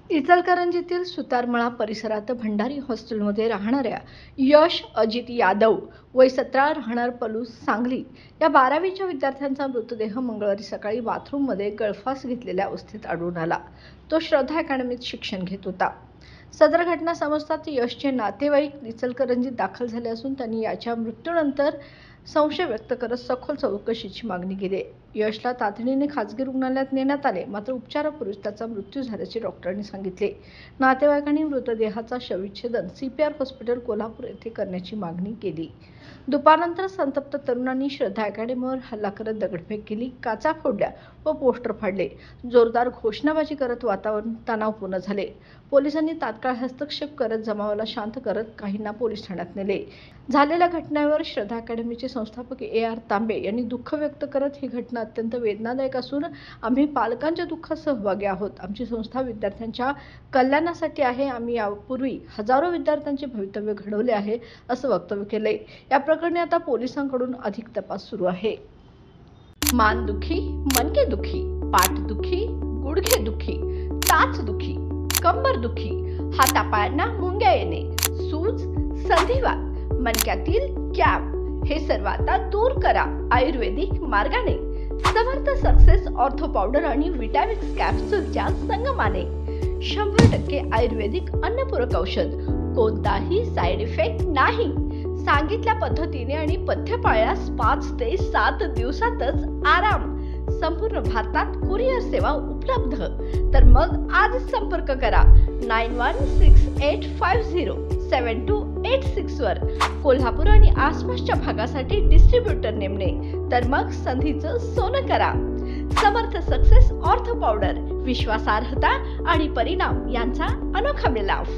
इचलकरंजीतील सुतारमळा परिसरात भंडारी हॉस्टेलमध्ये राहणाऱ्या यश अजित यादव वय 17 राहणार पलूस सांगली या 12वीच्या विद्यार्थ्यांचा मृतदेह मंगळवारी सकाळी बाथरूममध्ये गळफास घेतलेल्या अवस्थेत आढळून आला। तो श्रद्धा अकॅडमीत शिक्षण घेत होता। सदर घटना समजताच यशचे नातेवाईक इचलकरंजीत दाखल झाले असून त्यांनी याच्या मृत्यूनंतर संशय व्यक्त करत सखोल चौकशीची मागणी केली। यशला तातडीने खासगी रुग्णालयात नेण्यात आले, मात्र उपचारापूर्वीच त्याचा मृत्यू झाल्याचे डॉक्टरांनी सांगितले। नातेवाईकांनी मृतदेहाचा शवविच्छेदन सीपीआर हॉस्पिटल कोल्हापूर येथे करण्याची मागणी केली। दुपारनंतर संतप्त तरुणांनी श्रद्धा अकॅडमीवर हल्ला करत दगडफेक केली, काचा फोडल्या व पोस्टर फाडले। जोरदार घोषणाबाजी करत वातावरण तणावपूर्ण झाले। पोलिसांनी तात्काळ हस्तक्षेप करत जमावाला शांत करत काहींना पोलीस ठाण्यात नेले। झालेल्या घटनेवर श्रद्धा अकॅडमीचे संस्थापक AR तांबे यांनी दुःख व्यक्त करत ही घटना अत्यंत वेदनादायक असून आम्ही पालकांच्या दुःखात सहभागी आहोत। आमची संस्था विद्यार्थ्यांच्या कल्याणासाठी आहे। आम्ही यापूर्वी हजारो विद्यार्थ्यांचे भवितव्य घडवले आहे, असं वक्तव्य केले। या प्रकरणी आता पोलिसांकडून अधिक तपास सुरू आहे। मानदुखी, मणकेदुखी, पाठदुखी, गुडघेदुखी, टाचदुखी, कंबरदुखी, हातापायांना मुंग्या येणे, सूज, संधिवात, मणक्यातील कॅप हे सर्व आता दूर करा आयुर्वेदिक मार्गाने। समर्थ सक्सेस ऑर्थो पावडर आणि विटॅमिक्स कॅप्सूलच्या संगमाने 100% आयुर्वेदिक अन्नपूरक औषध, कोणताही साइड इफेक्ट नाही। सांगितल्या पद्धतीने आणि पथ्य पाळल्यास 5 ते 7 दिवसातच आराम। संपूर्ण भारतात कुरिअर सेवा उपलब्ध। तर मग आज संपर्क करा 9168507286 वर। कोल्हापूर आणि आसपासच्या भागासाठी डिस्ट्रीब्युटर नेमणे, तर मग संधीचं सोनं करा। समर्थ सक्सेस ऑर्थो पावडर, विश्वासार्हता आणि परिणाम यांचा अनोखा मिलाफ।